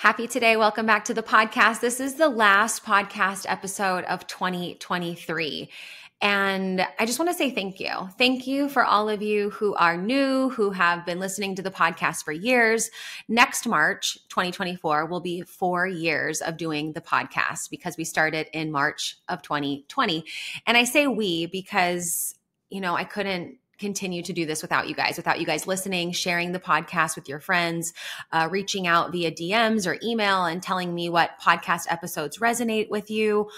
Happy today. Welcome back to the podcast. This is the last podcast episode of 2023. And I just want to say thank you. Thank you for all of you who are new, who have been listening to the podcast for years. Next March, 2024, will be 4 years of doing the podcast because we started in March of 2020. And I say we because, I couldn't continue to do this without you guys listening, sharing the podcast with your friends, reaching out via DMs or email and telling me what podcast episodes resonate with you,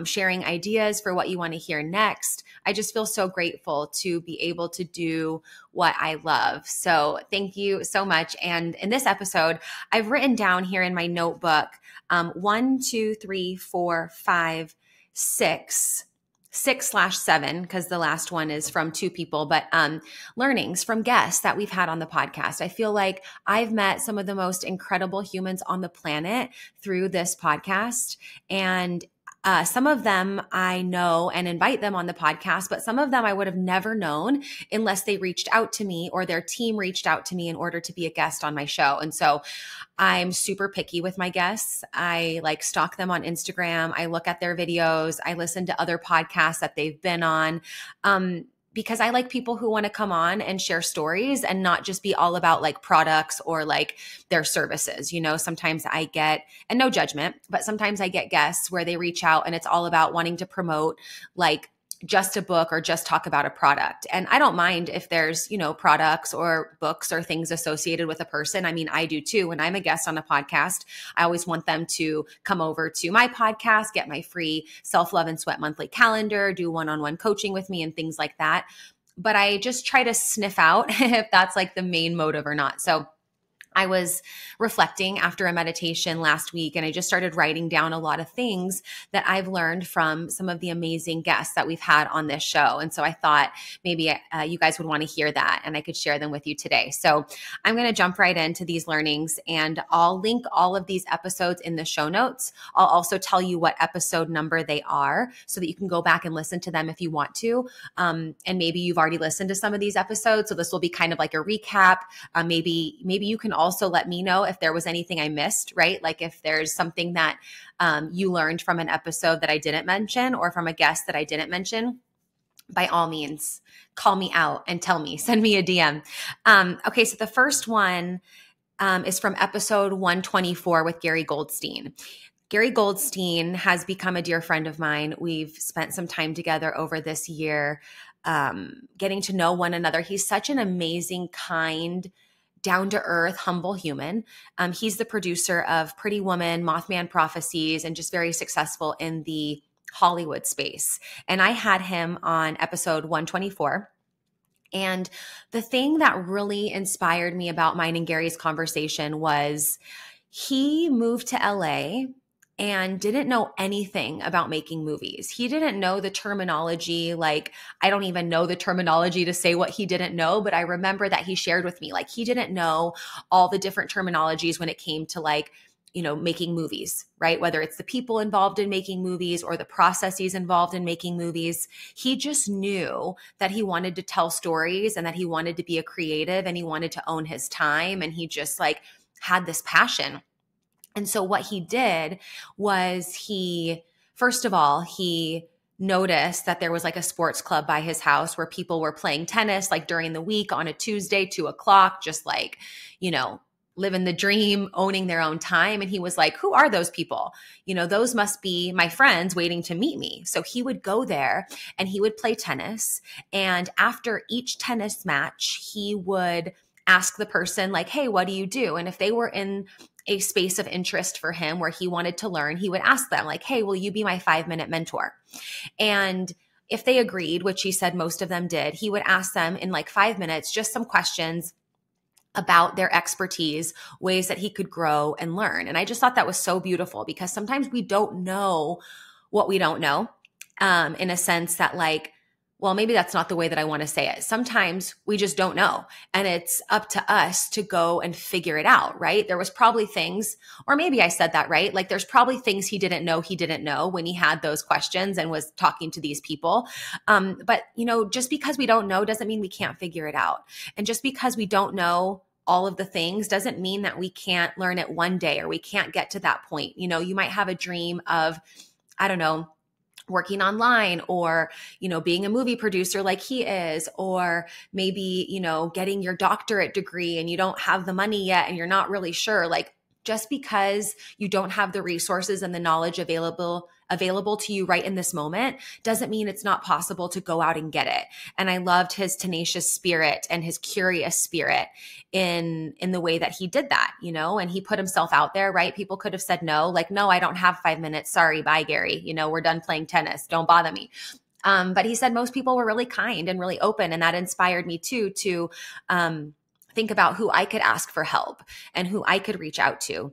sharing ideas for what you want to hear next. I just feel so grateful to be able to do what I love. So thank you so much. And in this episode, I've written down here in my notebook, 1, 2, 3, 4, 5, 6/7, because the last one is from 2 people, but learnings from guests that we've had on the podcast. I feel like I've met some of the most incredible humans on the planet through this podcast. And some of them I know and invite them on the podcast, but some of them I would have never known unless they reached out to me or their team reached out to me in order to be a guest on my show. And so I'm super picky with my guests. I stalk them on Instagram. I look at their videos. I listen to other podcasts that they've been on. Because I like people who want to come on and share stories and not just be all about products or their services. Sometimes I get, and no judgment, but sometimes I get guests where they reach out and it's all about wanting to promote just a book or just talk about a product. And I don't mind if there's, products or books or things associated with a person. I mean, I do too. When I'm a guest on a podcast, I always want them to come over to my podcast, get my free Self-Love and Sweat monthly calendar, do one-on-one coaching with me and things like that. But I just try to sniff out if that's the main motive or not. So I was reflecting after a meditation last week, and I just started writing down a lot of things that I've learned from some of the amazing guests that we've had on this show. And so I thought maybe you guys would want to hear that and I could share them with you today. So I'm going to jump right into these learnings, and I'll link all of these episodes in the show notes. I'll also tell you what episode number they are so that you can go back and listen to them if you want to. And maybe you've already listened to some of these episodes. So this will be kind of like a recap. Maybe you can also let me know if there was anything I missed, right? If there's something that you learned from an episode that I didn't mention or from a guest that I didn't mention, by all means, call me out and tell me, send me a DM. Okay, so the first one is from episode 124 with Gary Goldstein. Gary Goldstein has become a dear friend of mine. We've spent some time together over this year, getting to know one another. He's such an amazing, kind, down-to-earth, humble human. He's the producer of Pretty Woman, Mothman Prophecies, and just very successful in the Hollywood space. And I had him on episode 124. And the thing that really inspired me about mine and Gary's conversation was he moved to LA and didn't know anything about making movies. He didn't know the terminology. I don't even know the terminology to say what he didn't know, but I remember that he shared with me, he didn't know all the different terminologies when it came to making movies, right? Whether it's the people involved in making movies or the processes involved in making movies. He just knew that he wanted to tell stories and that he wanted to be a creative and he wanted to own his time. And he just had this passion. And so what he did was first of all, he noticed that there was a sports club by his house where people were playing tennis during the week on a Tuesday, 2:00, just living the dream, owning their own time. And he was like, who are those people? Those must be my friends waiting to meet me. So he would go there and he would play tennis. And after each tennis match, he would ask the person hey, what do you do? And if they were in a space of interest for him where he wanted to learn, he would ask them hey, will you be my 5-minute mentor? And if they agreed, which he said most of them did, he would ask them in 5 minutes, just some questions about their expertise, ways that he could grow and learn. And I just thought that was so beautiful because sometimes we don't know what we don't know, in a sense that well, maybe that's not the way that I want to say it. Sometimes we just don't know. And it's up to us to go and figure it out, right? There was probably things, or maybe I said that right. There's probably things he didn't know when he had those questions and was talking to these people. But just because we don't know doesn't mean we can't figure it out. And just because we don't know all of the things doesn't mean that we can't learn it one day or we can't get to that point. You know, you might have a dream of, I don't know, working online or, you know, being a movie producer like he is, or maybe, you know, getting your doctorate degree and you don't have the money yet and you're not really sure. Like, just because you don't have the resources and the knowledge available to you right in this moment doesn't mean it's not possible to go out and get it. And I loved his tenacious spirit and his curious spirit in the way that he did that, you know, and he put himself out there, right? People could have said no, like, no, I don't have 5 minutes. Sorry. Bye, Gary. You know, we're done playing tennis. Don't bother me. But he said most people were really kind and really open. And that inspired me too, to think about who I could ask for help and who I could reach out to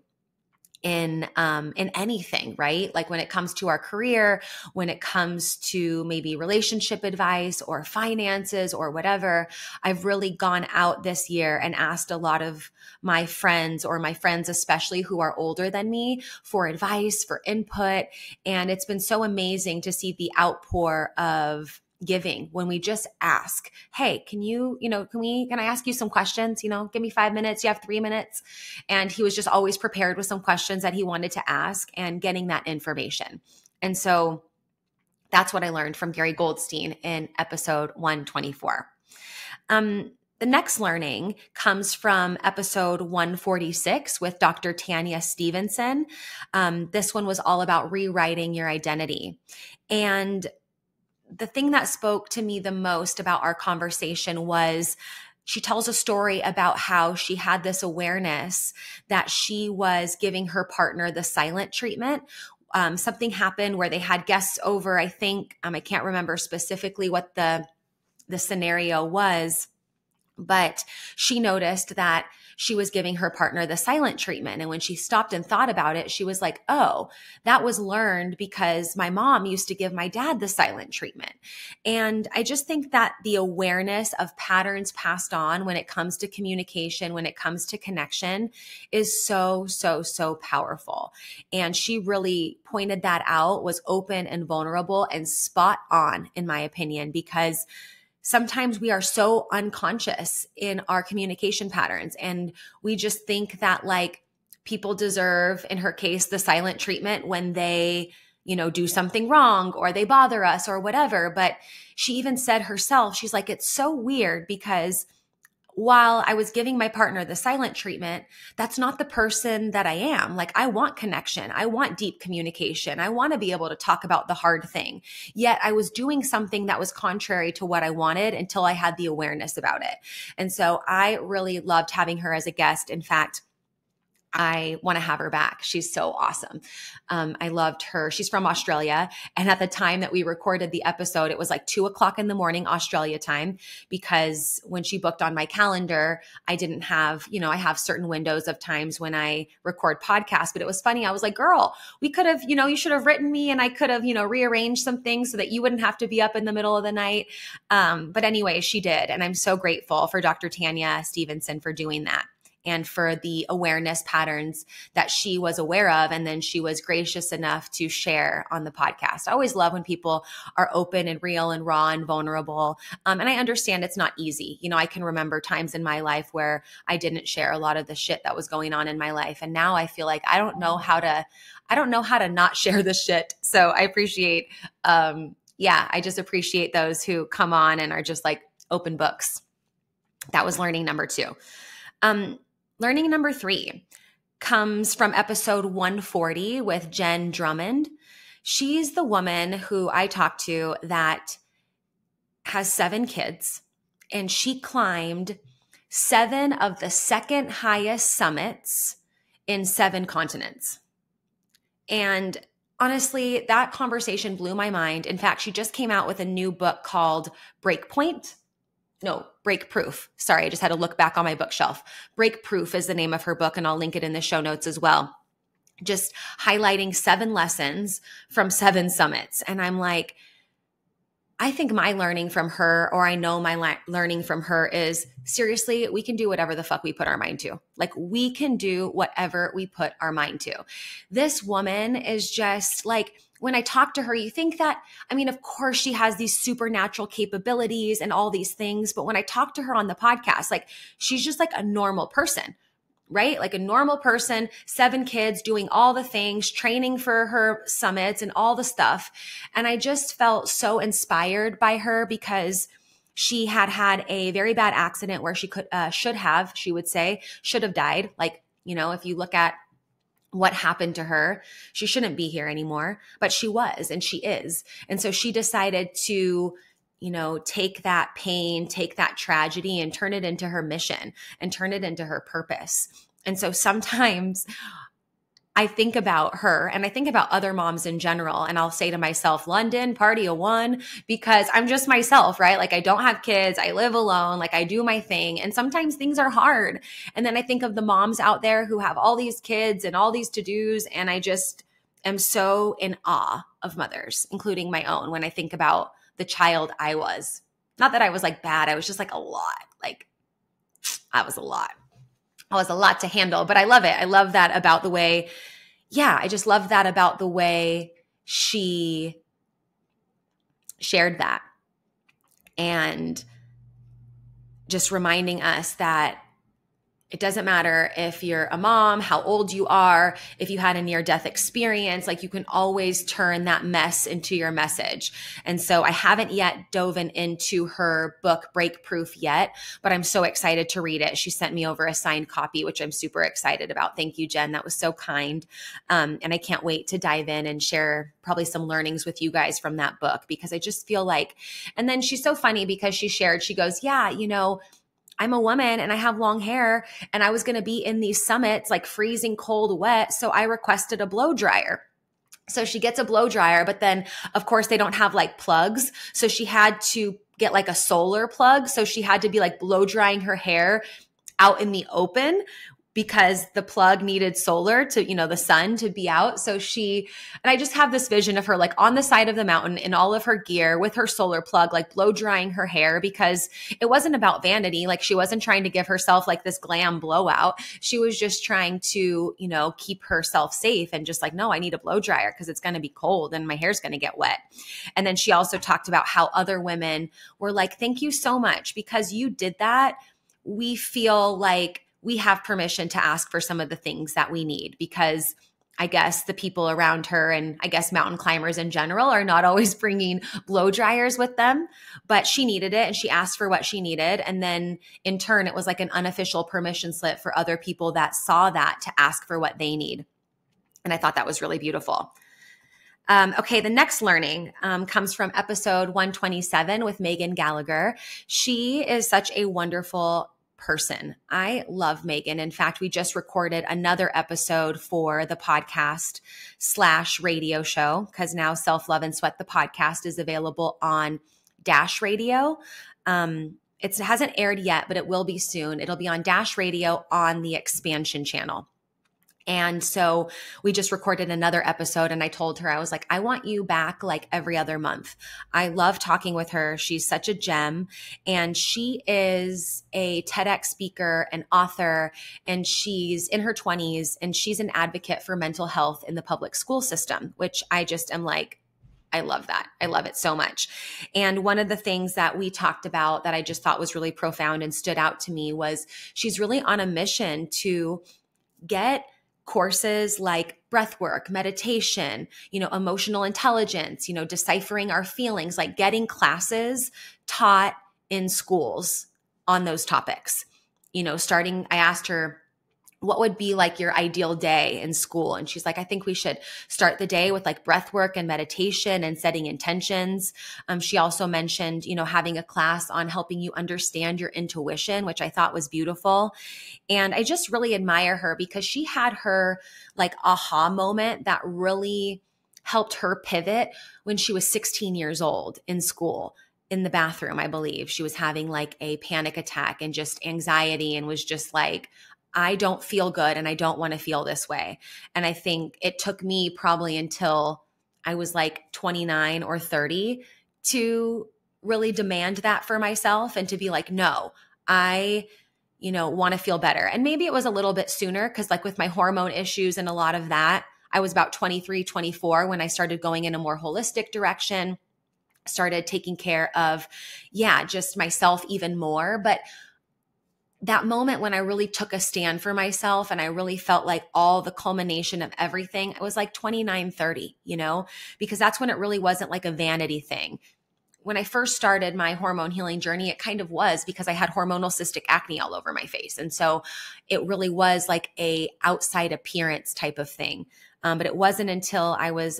in anything, right? Like when it comes to our career, when it comes to maybe relationship advice or finances or whatever. I've really gone out this year and asked a lot of my friends, or my friends especially who are older than me, for advice, for input. And it's been so amazing to see the outpour of giving when we just ask, hey, can I ask you some questions? You know, give me 5 minutes. You have 3 minutes. And he was just always prepared with some questions that he wanted to ask and getting that information. And so that's what I learned from Gary Goldstein in episode 124. The next learning comes from episode 146 with Dr. Tanya Stevenson. This one was all about rewriting your identity. And the thing that spoke to me the most about our conversation was she tells a story about how she had this awareness that she was giving her partner the silent treatment. Something happened where they had guests over. I think, I can't remember specifically what the scenario was, but she noticed that she was giving her partner the silent treatment. And when she stopped and thought about it, she was like, oh, that was learned because my mom used to give my dad the silent treatment. And I just think that the awareness of patterns passed on when it comes to communication, when it comes to connection, is so, so, so powerful. And she really pointed that out, was open and vulnerable and spot on, in my opinion, because sometimes we are so unconscious in our communication patterns, and we just think that like people deserve, in her case, the silent treatment when they, you know, do something wrong or they bother us or whatever. But she even said herself, she's like, it's so weird because while I was giving my partner the silent treatment, that's not the person that I am. Like, I want connection. I want deep communication. I want to be able to talk about the hard thing. Yet I was doing something that was contrary to what I wanted until I had the awareness about it. And so I really loved having her as a guest. In fact, I want to have her back. She's so awesome. I loved her. She's from Australia. And at the time that we recorded the episode, it was like 2:00 in the morning, Australia time, because when she booked on my calendar, I didn't have, you know, I have certain windows of times when I record podcasts, but it was funny. I was like, girl, we could have, you know, you should have written me and I could have, you know, rearranged some things so that you wouldn't have to be up in the middle of the night. But anyway, she did. And I'm so grateful for Dr. Tanya Stevenson for doing that, and for the awareness patterns that she was aware of. And then she was gracious enough to share on the podcast. I always love when people are open and real and raw and vulnerable. And I understand it's not easy. You know, I can remember times in my life where I didn't share a lot of the shit that was going on in my life. And now I feel like I don't know how to not share the shit. So I appreciate, I just appreciate those who come on and are just like open books. That was learning number 2. Learning number 3 comes from episode 140 with Jen Drummond. She's the woman who I talked to that has 7 kids, and she climbed 7 of the second highest summits in 7 continents. And honestly, that conversation blew my mind. In fact, she just came out with a new book called Break Proof. Sorry, I just had to look back on my bookshelf. Break Proof is the name of her book, and I'll link it in the show notes as well. Just highlighting 7 lessons from 7 summits. And I'm like, I think my learning from her, or I know my learning from her is seriously, we can do whatever the fuck we put our mind to. Like we can do whatever we put our mind to. This woman is just like, when I talk to her, you think that, I mean, of course she has these supernatural capabilities and all these things. But when I talk to her on the podcast, like she's just like a normal person, right? Like a normal person, 7 kids, doing all the things, training for her summits and all the stuff. And I just felt so inspired by her because she had a very bad accident where she should have died. Like, you know, if you look at what happened to her, she shouldn't be here anymore, but she was, and she is. And so she decided to, you know, take that pain, take that tragedy and turn it into her mission and turn it into her purpose. And so sometimes I think about her and I think about other moms in general. And I'll say to myself, Lunden, party of one, because I'm just myself, right? Like I don't have kids. I live alone. Like I do my thing. And sometimes things are hard. And then I think of the moms out there who have all these kids and all these to-dos. And I just am so in awe of mothers, including my own, when I think about the child I was. Not that I was like bad. I was just like a lot. Like I was a lot. I was a lot to handle, but I love it. I love that about the way, I just love that about the way she shared that. And just reminding us that it doesn't matter if you're a mom, how old you are, if you had a near-death experience, like you can always turn that mess into your message. And so I haven't yet dove into her book, Break Proof, yet, but I'm so excited to read it. She sent me over a signed copy, which I'm super excited about. Thank you, Jen. That was so kind. And I can't wait to dive in and share probably some learnings with you guys from that book, because I just feel like, and then she's so funny because she goes, yeah, you know, I'm a woman and I have long hair and I was going to be in these summits like freezing cold, wet. So I requested a blow dryer. So she gets a blow dryer, but then of course they don't have like plugs. So she had to get like a solar plug. So she had to be like blow drying her hair out in the open because the plug needed solar to, you know, the sun to be out. So and I just have this vision of her like on the side of the mountain in all of her gear with her solar plug, like blow drying her hair, because it wasn't about vanity. Like she wasn't trying to give herself like this glam blowout. She was just trying to, you know, keep herself safe and just like, no, I need a blow dryer because it's going to be cold and my hair's going to get wet. And then she also talked about how other women were like, thank you so much, because you did that. We feel like we have permission to ask for some of the things that we need, because I guess the people around her and I guess mountain climbers in general are not always bringing blow dryers with them, but she needed it and she asked for what she needed. And then in turn, it was like an unofficial permission slip for other people that saw that to ask for what they need. And I thought that was really beautiful. Okay, the next learning comes from episode 127 with Megan Gallagher. She is such a wonderful person. I love Megan. In fact, we just recorded another episode for the podcast / radio show, because now Self Love and Sweat, the podcast, is available on Dash Radio. It hasn't aired yet, but it will be soon. It'll be on Dash Radio on the Expansion channel. And so we just recorded another episode and I told her, I was like, I want you back like every other month. I love talking with her. She's such a gem, and she is a TEDx speaker and author, and she's in her 20s, and she's an advocate for mental health in the public school system, which I just am like, I love that. I love it so much. And one of the things that we talked about that I just thought was really profound and stood out to me was she's really on a mission to get courses like breath work, meditation, you know, emotional intelligence, you know, deciphering our feelings, like getting classes taught in schools on those topics. You know, I asked her, what would be like your ideal day in school? And she's like, I think we should start the day with like breath work and meditation and setting intentions. She also mentioned, you know, having a class on helping you understand your intuition, which I thought was beautiful. And I just really admire her because she had her like aha moment that really helped her pivot when she was 16 years old in school. In the bathroom, I believe she was having like a panic attack and just anxiety, and was just like, I don't feel good and I don't want to feel this way. And I think it took me probably until I was like 29 or 30 to really demand that for myself and to be like, no, I, want to feel better. And maybe it was a little bit sooner because like with my hormone issues and a lot of that, I was about 23, 24 when I started going in a more holistic direction, started taking care of, just myself even more. But that moment when I really took a stand for myself and I really felt like all the culmination of everything, it was like 29, 30, because that's when it really wasn't like a vanity thing. When I first started my hormone healing journey, it kind of was because I had hormonal cystic acne all over my face. And so it really was like a outside appearance type of thing. But it wasn't until I was,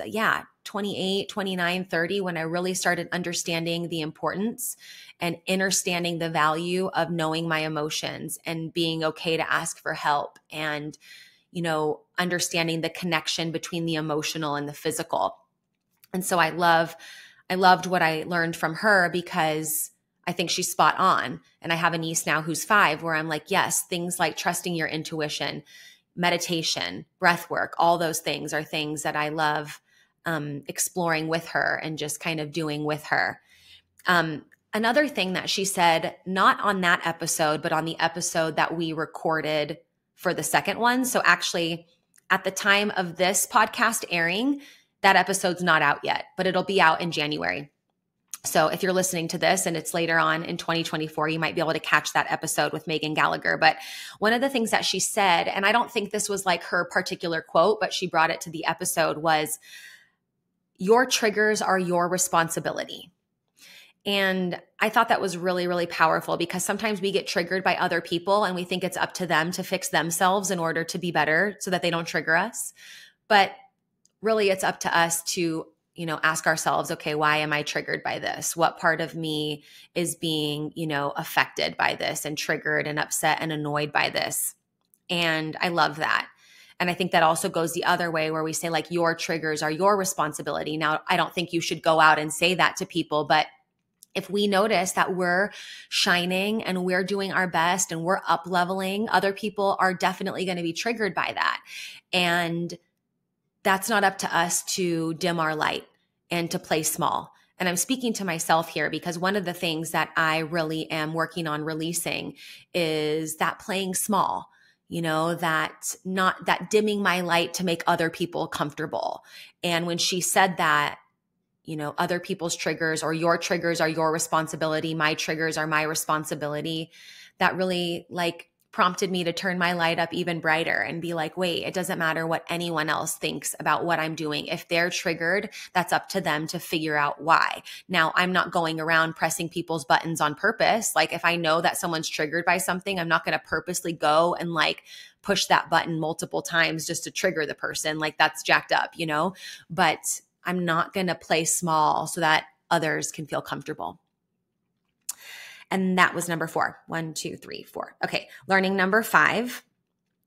28, 29, 30, when I really started understanding the importance and understanding the value of knowing my emotions and being okay to ask for help and, understanding the connection between the emotional and the physical. And so I loved what I learned from her because I think she's spot on. And I have a niece now who's 5 where I'm like, yes, things like trusting your intuition, meditation, breath work, all those things are things that I love exploring with her and just kind of doing with her. Another thing that she said, not on that episode, but on the episode that we recorded for the second one. So actually at the time of this podcast airing, that episode's not out yet, but it'll be out in January. So if you're listening to this and it's later on in 2024, you might be able to catch that episode with Megan Gallagher. But one of the things that she said, and I don't think this was like her particular quote, but she brought it to the episode, was, your triggers are your responsibility. And I thought that was really, really powerful because sometimes we get triggered by other people and we think it's up to them to fix themselves in order to be better so that they don't trigger us. But really, it's up to us to, ask ourselves, okay, why am I triggered by this? What part of me is being, affected by this and triggered and upset and annoyed by this? And I love that. And I think that also goes the other way where we say like, your triggers are your responsibility. Now, I don't think you should go out and say that to people, but if we notice that we're shining and we're doing our best and we're up leveling, other people are definitely going to be triggered by that. And that's not up to us to dim our light and to play small. And I'm speaking to myself here because one of the things that I really am working on releasing is that playing small, that dimming my light to make other people comfortable. And when she said that, other people's triggers or your triggers are your responsibility, my triggers are my responsibility, that really prompted me to turn my light up even brighter and be like, wait, it doesn't matter what anyone else thinks about what I'm doing. If they're triggered, that's up to them to figure out why. Now, I'm not going around pressing people's buttons on purpose. Like if I know that someone's triggered by something, I'm not going to purposely go and push that button multiple times just to trigger the person. Like that's jacked up, but I'm not going to play small so that others can feel comfortable. And that was number 4. 1, 2, 3, 4. Okay. Learning number 5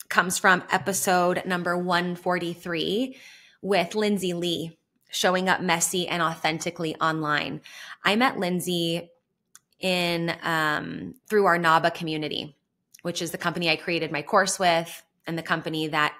comes from episode number 143 with Lindsay Lee, showing up messy and authentically online. I met Lindsay through our NABA community, which is the company I created my course with and the company that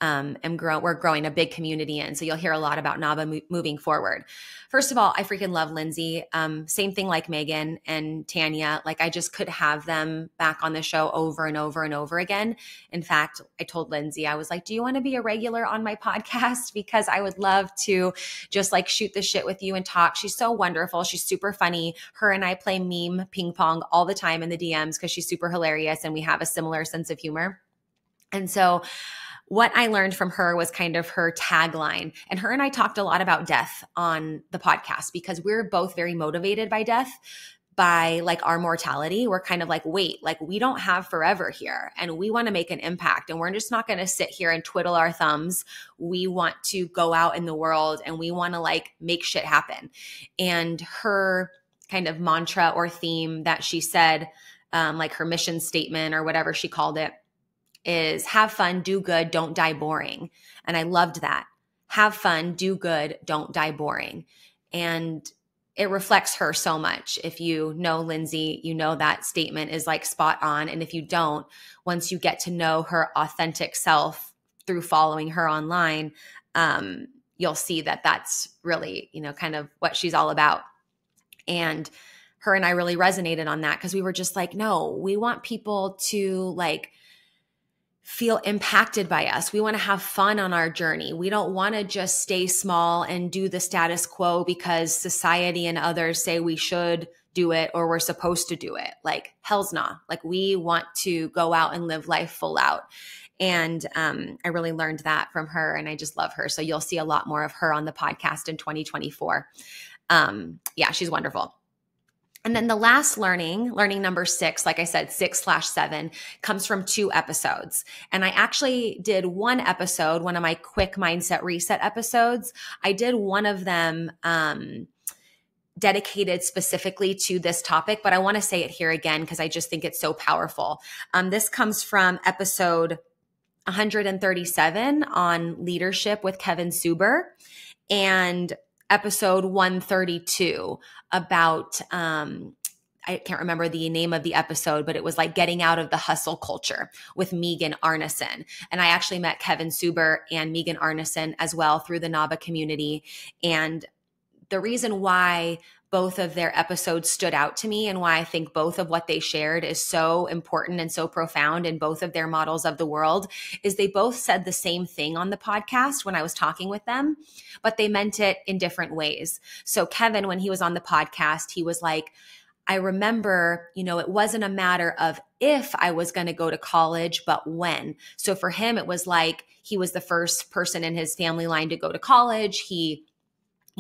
we're growing a big community in. So you'll hear a lot about NABA moving forward. First of all, I freaking love Lindsay. Same thing like Megan and Tanya. I just could have them back on the show over and over and over again. In fact, I told Lindsay, I was like, do you want to be a regular on my podcast? Because I would love to just shoot the shit with you and talk. She's so wonderful. She's super funny. Her and I play meme ping pong all the time in the DMs because she's super hilarious and we have a similar sense of humor. And so what I learned from her was kind of her tagline. And her and I talked a lot about death on the podcast because we're both very motivated by death, by our mortality. We're kind of wait, we don't have forever here and we want to make an impact and we're just not going to sit here and twiddle our thumbs. We want to go out in the world and we want to make shit happen. And her kind of mantra or theme that she said, her mission statement or whatever she called it, is have fun, do good, don't die boring. And I loved that. Have fun, do good, don't die boring. And it reflects her so much. If you know Lindsay, you know that statement is spot on. And if you don't, once you get to know her authentic self through following her online, you'll see that that's really, kind of what she's all about. And her and I really resonated on that because we were just like, no, we want people to like feel impacted by us. We want to have fun on our journey. We don't want to just stay small and do the status quo because society and others say we should do it or we're supposed to do it. Like, hell's nah. Like, we want to go out and live life full out. And I really learned that from her, and I just love her. So you'll see a lot more of her on the podcast in 2024. Yeah, she's wonderful. And then the last learning number 6, like I said, 6/7, comes from 2 episodes. And I actually did one episode, one of my quick mindset reset episodes. I did one of them dedicated specifically to this topic, but I want to say it here again because I just think it's so powerful. This comes from episode 137 on leadership with Kevin Suber, and episode 132 about, I can't remember the name of the episode, but it was like getting out of the hustle culture with Megan Arneson. And I actually met Kevin Suber and Megan Arneson as well through the NABA community. And the reason why both of their episodes stood out to me and why I think both of what they shared is so important and so profound in both of their models of the world is they both said the same thing on the podcast when I was talking with them, but they meant it in different ways. So Kevin, when he was on the podcast, he was like, I remember, it wasn't a matter of if I was going to go to college, but when. So for him, it was like he was the first person in his family line to go to college.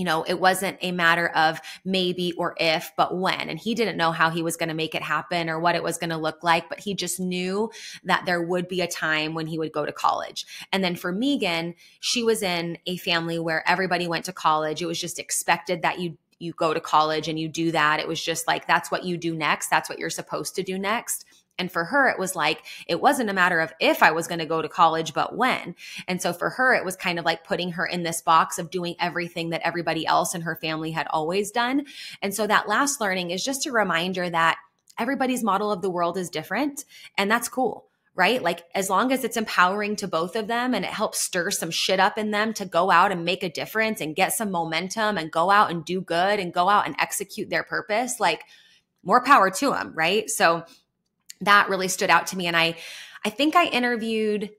It wasn't a matter of maybe or if, but when. And he didn't know how he was going to make it happen or what it was going to look like, but he just knew that there would be a time when he would go to college. And then for Megan, she was in a family where everybody went to college. It was just expected that you go to college and you do that. It was just like, that's what you do next. That's what you're supposed to do next. And for her, it was like, it wasn't a matter of if I was going to go to college, but when. And so for her, it was kind of like putting her in this box of doing everything that everybody else in her family had always done. And so that last learning is just a reminder that everybody's model of the world is different. And that's cool, right? Like, as long as it's empowering to both of them and it helps stir some shit up in them to go out and make a difference and get some momentum and go out and do good and go out and execute their purpose, like, more power to them, right? So that really stood out to me. And I think I interviewed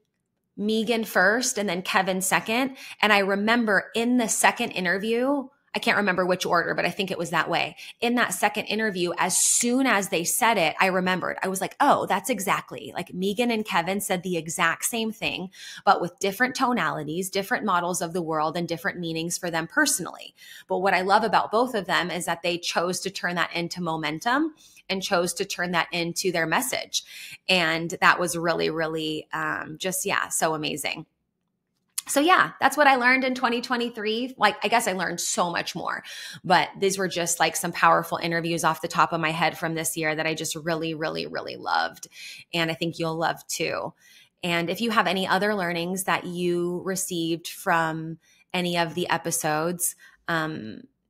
Megan first and then Kevin second. And I remember in the second interview, I can't remember which order, but I think it was that way. In that second interview, as soon as they said it, I remembered. I was like, oh, that's exactly like Megan and Kevin said the exact same thing, but with different tonalities, different models of the world, and different meanings for them personally. But what I love about both of them is that they chose to turn that into momentum and chose to turn that into their message. And that was really, really so amazing. So yeah, that's what I learned in 2023. Like, I guess I learned so much more, but these were just like some powerful interviews off the top of my head from this year that I just really, really, really loved. And I think you'll love too. And if you have any other learnings that you received from any of the episodes,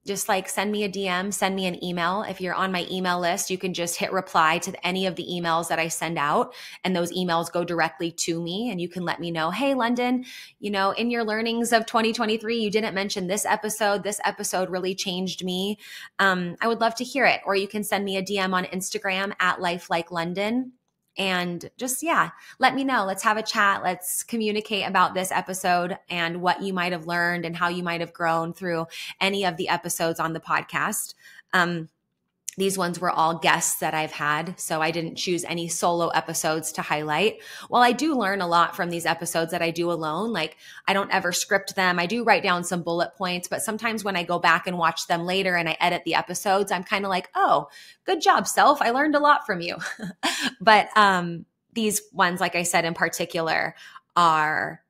just like send me a DM, send me an email. If you're on my email list, you can just hit reply to any of the emails that I send out. And those emails go directly to me. And you can let me know, hey, Lunden, in your learnings of 2023, you didn't mention this episode. This episode really changed me. I would love to hear it. Or you can send me a DM on Instagram at lifelikelunden. And just, let me know. Let's have a chat. Let's communicate about this episode and what you might have learned and how you might have grown through any of the episodes on the podcast. These ones were all guests that I've had, so I didn't choose any solo episodes to highlight. While I do learn a lot from these episodes that I do alone, like I don't ever script them. I do write down some bullet points, but sometimes when I go back and watch them later and I edit the episodes, I'm kind of like, oh, good job, self. I learned a lot from you. But these ones, like I said, in particular, are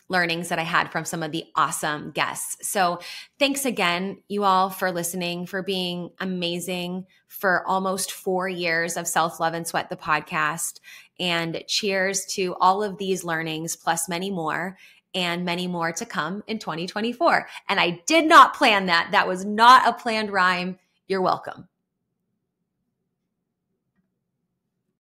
learnings that I had from some of the awesome guests. So thanks again, you all, for listening, for being amazing for almost 4 years of Self Love and Sweat, the podcast. And cheers to all of these learnings, plus many more, and many more to come in 2024. And I did not plan that. That was not a planned rhyme. You're welcome.